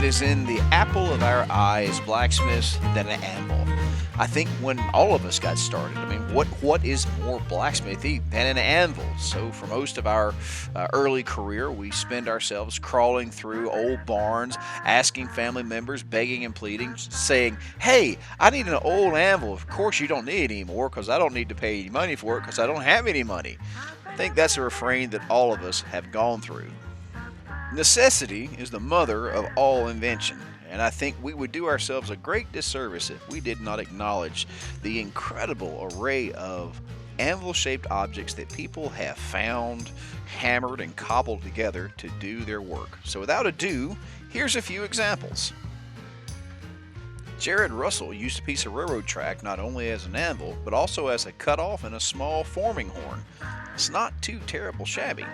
is in the apple of our eye is blacksmiths than an anvil. I think when all of us got started, I mean, what is more blacksmithy than an anvil? So for most of our early career, we spend ourselves crawling through old barns, asking family members, begging and pleading, saying, "Hey, I need an old anvil." Of course, you don't need it anymore because I don't need to pay any money for it because I don't have any money. I think that's a refrain that all of us have gone through. Necessity is the mother of all invention, and I think we would do ourselves a great disservice if we did not acknowledge the incredible array of anvil-shaped objects that people have found, hammered, and cobbled together to do their work. So without ado, here's a few examples. Jared Russell used a piece of railroad track not only as an anvil, but also as a cutoff and a small forming horn. It's not too terrible shabby.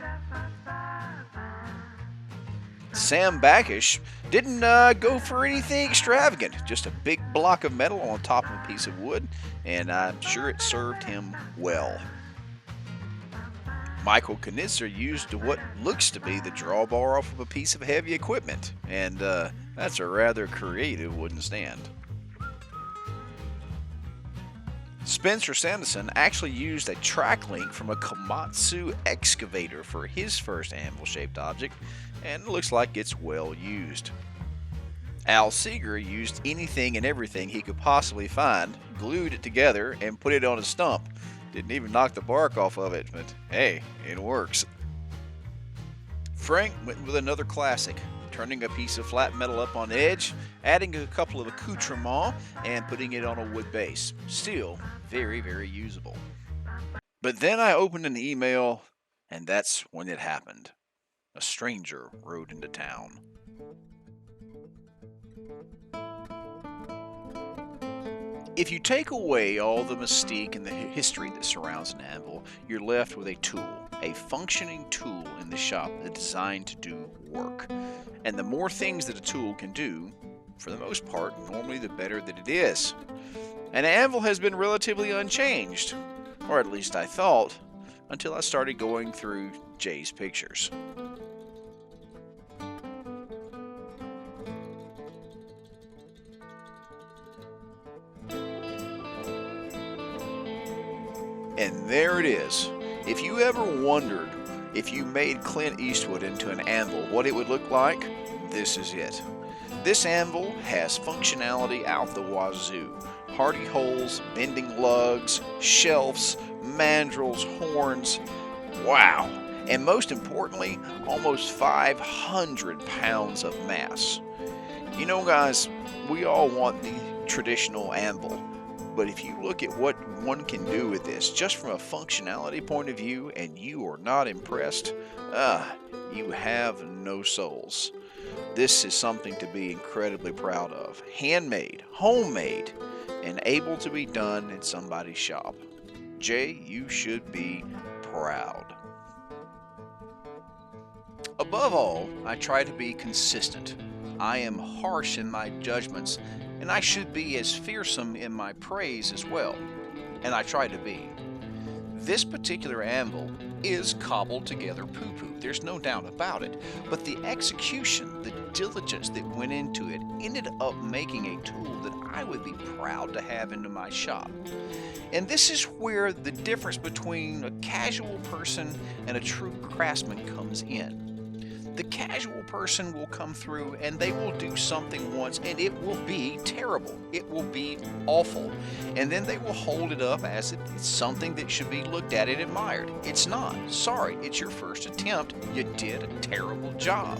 Sam Backish didn't go for anything extravagant, just a big block of metal on top of a piece of wood, and I'm sure it served him well. Michael Knitzer used what looks to be the drawbar off of a piece of heavy equipment, and that's a rather creative wooden stand. Spencer Sanderson actually used a track link from a Komatsu excavator for his first anvil-shaped object, and it looks like it's well used. Al Seeger used anything and everything he could possibly find, glued it together, and put it on a stump. Didn't even knock the bark off of it, but hey, it works. Frank went with another classic, turning a piece of flat metal up on edge, adding a couple of accoutrements, and putting it on a wood base. Still very, very usable. But then I opened an email, and that's when it happened. A stranger rode into town. If you take away all the mystique and the history that surrounds an anvil, you're left with a tool, a functioning tool in the shop that's designed to do work. And the more things that a tool can do, for the most part, normally the better that it is. An anvil has been relatively unchanged, or at least I thought, until I started going through Jay's pictures. And there it is. If you ever wondered if you made Clint Eastwood into an anvil, what it would look like, this is it. This anvil has functionality out the wazoo. Hardy holes, bending lugs, shelves, mandrels, horns. Wow! And most importantly, almost 500 pounds of mass. You know, guys, we all want the traditional anvil. But if you look at what one can do with this, just from a functionality point of view, and you are not impressed, you have no souls. This is something to be incredibly proud of. Handmade, homemade, and able to be done in somebody's shop. Jay, you should be proud. Above all, I try to be consistent. I am harsh in my judgments, and I should be as fearsome in my praise as well. And I try to be. This particular anvil is cobbled together poo-poo. There's no doubt about it. But the execution, the diligence that went into it, ended up making a tool that I would be proud to have into my shop. And this is where the difference between a casual person and a true craftsman comes in. The casual person will come through and they will do something once and it will be terrible. It will be awful. And then they will hold it up as if it's something that should be looked at and admired. It's not. Sorry, it's your first attempt. You did a terrible job.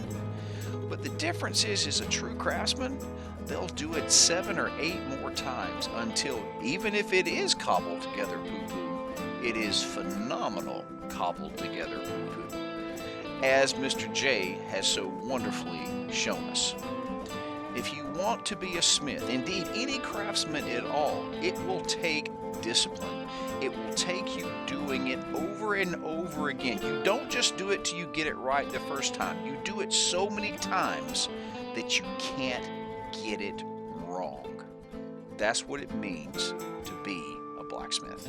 But the difference is a true craftsman, they'll do it 7 or 8 more times until, even if it is cobbled together poo-poo, it is phenomenal cobbled together poo-poo, as Mr. J has so wonderfully shown us. If you want to be a smith, indeed any craftsman at all, it will take discipline. It will take you doing it over and over again. You don't just do it till you get it right the first time. You do it so many times that you can't get it wrong. That's what it means to be a blacksmith.